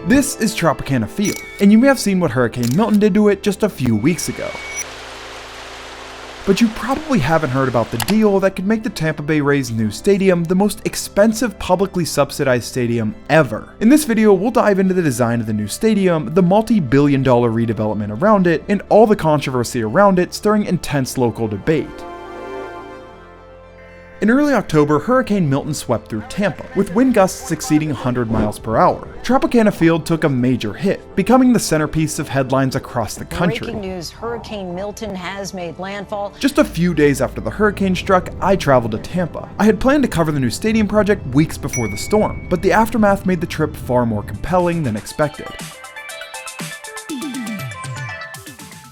This is Tropicana Field, and you may have seen what Hurricane Milton did to it just a few weeks ago. But you probably haven't heard about the deal that could make the Tampa Bay Rays' new stadium the most expensive publicly subsidized stadium ever. In this video, we'll dive into the design of the new stadium, the multi-billion-dollar redevelopment around it, and all the controversy around it, stirring intense local debate. In early October, Hurricane Milton swept through Tampa, with wind gusts exceeding 100 miles per hour. Tropicana Field took a major hit, becoming the centerpiece of headlines across the country. Breaking news, Hurricane Milton has made landfall. Just a few days after the hurricane struck, I traveled to Tampa. I had planned to cover the new stadium project weeks before the storm, but the aftermath made the trip far more compelling than expected.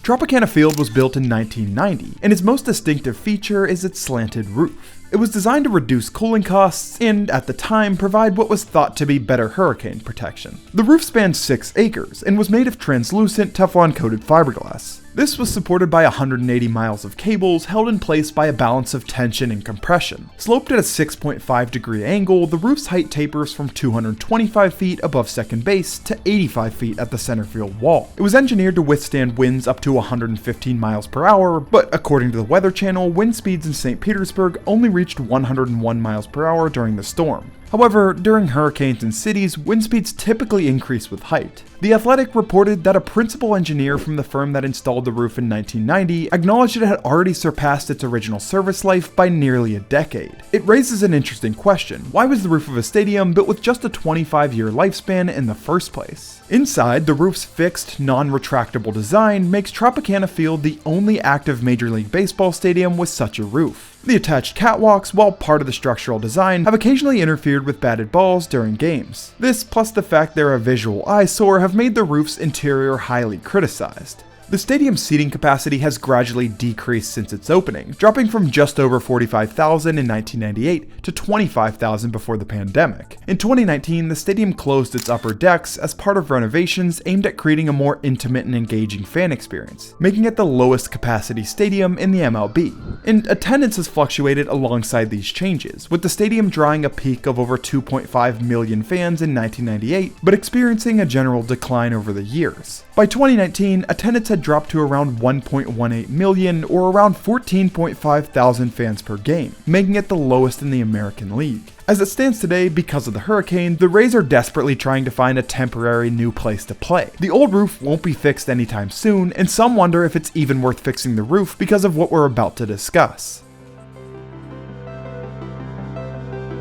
Tropicana Field was built in 1990, and its most distinctive feature is its slanted roof. It was designed to reduce cooling costs and, at the time, provide what was thought to be better hurricane protection. The roof spanned 6 acres and was made of translucent Teflon-coated fiberglass. This was supported by 180 miles of cables held in place by a balance of tension and compression. Sloped at a 6.5-degree angle, the roof's height tapers from 225 feet above second base to 85 feet at the center field wall. It was engineered to withstand winds up to 115 miles per hour, but according to the Weather Channel, wind speeds in St. Petersburg only reached 101 miles per hour during the storm. However, during hurricanes in cities, wind speeds typically increase with height. The Athletic reported that a principal engineer from the firm that installed the roof in 1990 acknowledged it had already surpassed its original service life by nearly a decade. It raises an interesting question: why was the roof of a stadium built with just a 25-year lifespan in the first place? Inside, the roof's fixed, non-retractable design makes Tropicana Field the only active Major League Baseball stadium with such a roof. The attached catwalks, while part of the structural design, have occasionally interfered with batted balls during games. This, plus the fact they're a visual eyesore, have made the roof's interior highly criticized. The stadium's seating capacity has gradually decreased since its opening, dropping from just over 45,000 in 1998 to 25,000 before the pandemic. In 2019, the stadium closed its upper decks as part of renovations aimed at creating a more intimate and engaging fan experience, making it the lowest capacity stadium in the MLB. And attendance has fluctuated alongside these changes, with the stadium drawing a peak of over 2.5 million fans in 1998, but experiencing a general decline over the years. By 2019, attendance had dropped to around 1.18 million, or around 14.5 thousand fans per game, making it the lowest in the American League. As it stands today, because of the hurricane, the Rays are desperately trying to find a temporary new place to play. The old roof won't be fixed anytime soon, and some wonder if it's even worth fixing the roof because of what we're about to discuss.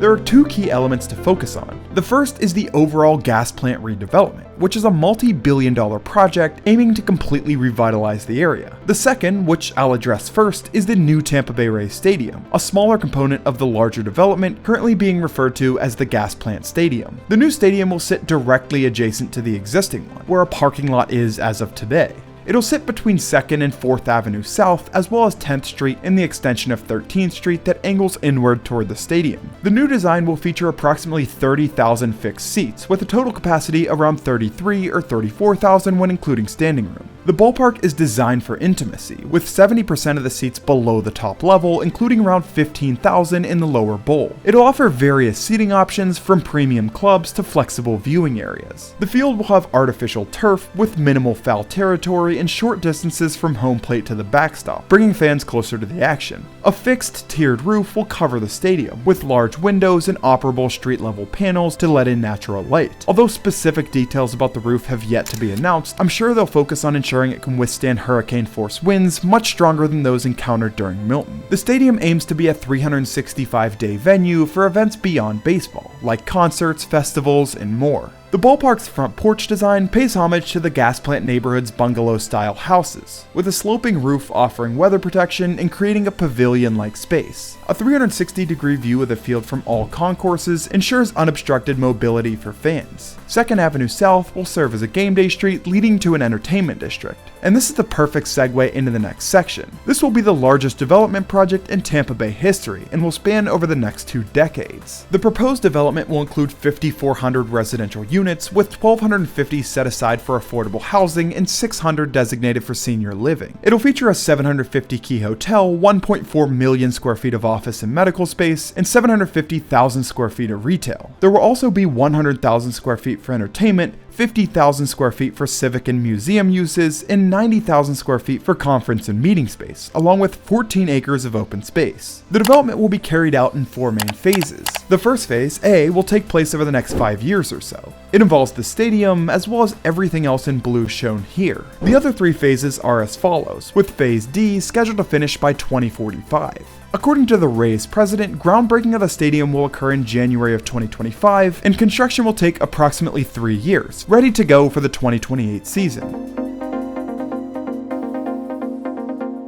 There are 2 key elements to focus on. The first is the overall gas plant redevelopment, which is a multi-billion-dollar project aiming to completely revitalize the area. The second, which I'll address first, is the new Tampa Bay Rays Stadium, a smaller component of the larger development currently being referred to as the Gas Plant Stadium. The new stadium will sit directly adjacent to the existing one, where a parking lot is as of today. It'll sit between 2nd and 4th Avenue South, as well as 10th Street and the extension of 13th Street that angles inward toward the stadium. The new design will feature approximately 30,000 fixed seats, with a total capacity around 33 or 34,000 when including standing room. The ballpark is designed for intimacy, with 70% of the seats below the top level, including around 15,000 in the lower bowl. It'll offer various seating options, from premium clubs to flexible viewing areas. The field will have artificial turf with minimal foul territory and short distances from home plate to the backstop, bringing fans closer to the action. A fixed, tiered roof will cover the stadium, with large windows and operable street-level panels to let in natural light. Although specific details about the roof have yet to be announced, I'm sure they'll focus on ensuring it can withstand hurricane-force winds much stronger than those encountered during Milton. The stadium aims to be a 365-day venue for events beyond baseball, like concerts, festivals, and more. The ballpark's front porch design pays homage to the gas plant neighborhood's bungalow-style houses, with a sloping roof offering weather protection and creating a pavilion-like space. A 360-degree view of the field from all concourses ensures unobstructed mobility for fans. 2nd Avenue South will serve as a game day street leading to an entertainment district. And this is the perfect segue into the next section. This will be the largest development project in Tampa Bay history and will span over the next 2 decades. The proposed development will include 5,400 residential units, with 1,250 set aside for affordable housing and 600 designated for senior living. It'll feature a 750-key hotel, 1.4 million square feet of office and medical space, and 750,000 square feet of retail. There will also be 100,000 square feet for entertainment, 50,000 square feet for civic and museum uses and 90,000 square feet for conference and meeting space, along with 14 acres of open space. The development will be carried out in 4 main phases. The first phase, A, will take place over the next 5 years or so. It involves the stadium, as well as everything else in blue shown here. The other 3 phases are as follows, with Phase D scheduled to finish by 2045. According to the Rays president, groundbreaking of the stadium will occur in January of 2025, and construction will take approximately 3 years, ready to go for the 2028 season.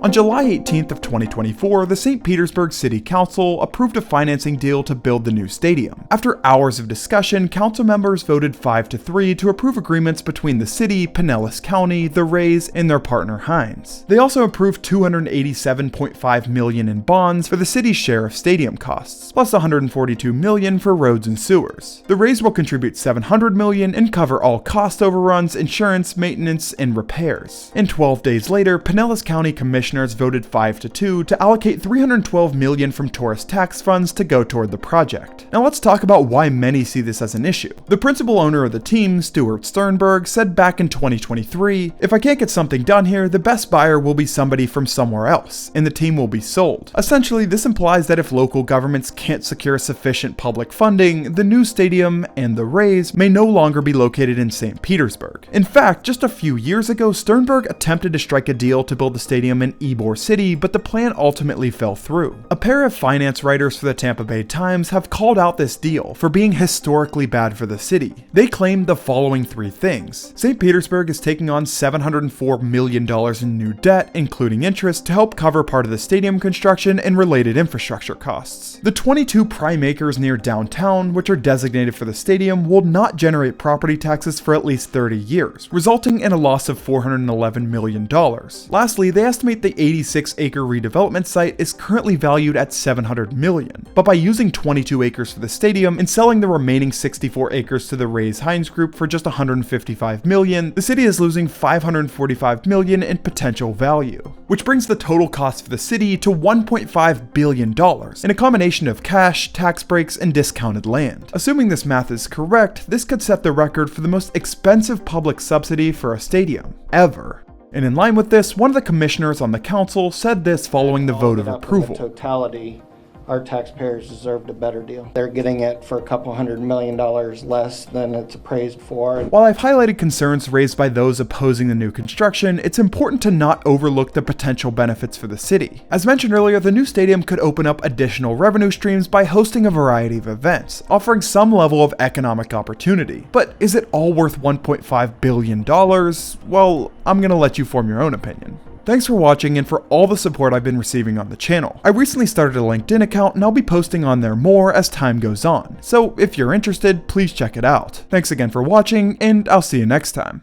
On July 18th of 2024, the St. Petersburg City Council approved a financing deal to build the new stadium. After hours of discussion, council members voted 5-3 to approve agreements between the city, Pinellas County, the Rays, and their partner Hines. They also approved $287.5 million in bonds for the city's share of stadium costs, plus $142 million for roads and sewers. The Rays will contribute $700 million and cover all cost overruns, insurance, maintenance, and repairs. And 12 days later, Pinellas County Commissioners voted 5-2 to allocate $312 million from tourist tax funds to go toward the project. Now let's talk about why many see this as an issue. The principal owner of the team, Stuart Sternberg, said back in 2023, "If I can't get something done here, the best buyer will be somebody from somewhere else, and the team will be sold." Essentially, this implies that if local governments can't secure sufficient public funding, the new stadium and the Rays may no longer be located in St. Petersburg. In fact, just a few years ago, Sternberg attempted to strike a deal to build the stadium in Ybor City, but the plan ultimately fell through. A pair of finance writers for the Tampa Bay Times have called out this deal for being historically bad for the city. They claimed the following 3 things. St. Petersburg is taking on $704 million in new debt, including interest, to help cover part of the stadium construction and related infrastructure costs. The 22 prime acres near downtown, which are designated for the stadium, will not generate property taxes for at least 30 years, resulting in a loss of $411 million. Lastly, they estimate the 86-acre redevelopment site is currently valued at $700 million, but by using 22 acres for the stadium and selling the remaining 64 acres to the Rays Hines Group for just $155 million, the city is losing $545 million in potential value, which brings the total cost for the city to $1.5 billion in a combination of cash, tax breaks, and discounted land. Assuming this math is correct, this could set the record for the most expensive public subsidy for a stadium ever. And in line with this, one of the commissioners on the council said this following the vote of approval. In totality, our taxpayers deserved a better deal. They're getting it for a couple $100 million less than it's appraised for. While I've highlighted concerns raised by those opposing the new construction, it's important to not overlook the potential benefits for the city. As mentioned earlier, the new stadium could open up additional revenue streams by hosting a variety of events, offering some level of economic opportunity. But is it all worth $1.5 billion? Well, I'm gonna let you form your own opinion. Thanks for watching and for all the support I've been receiving on the channel. I recently started a LinkedIn account and I'll be posting on there more as time goes on, so if you're interested, please check it out. Thanks again for watching, and I'll see you next time.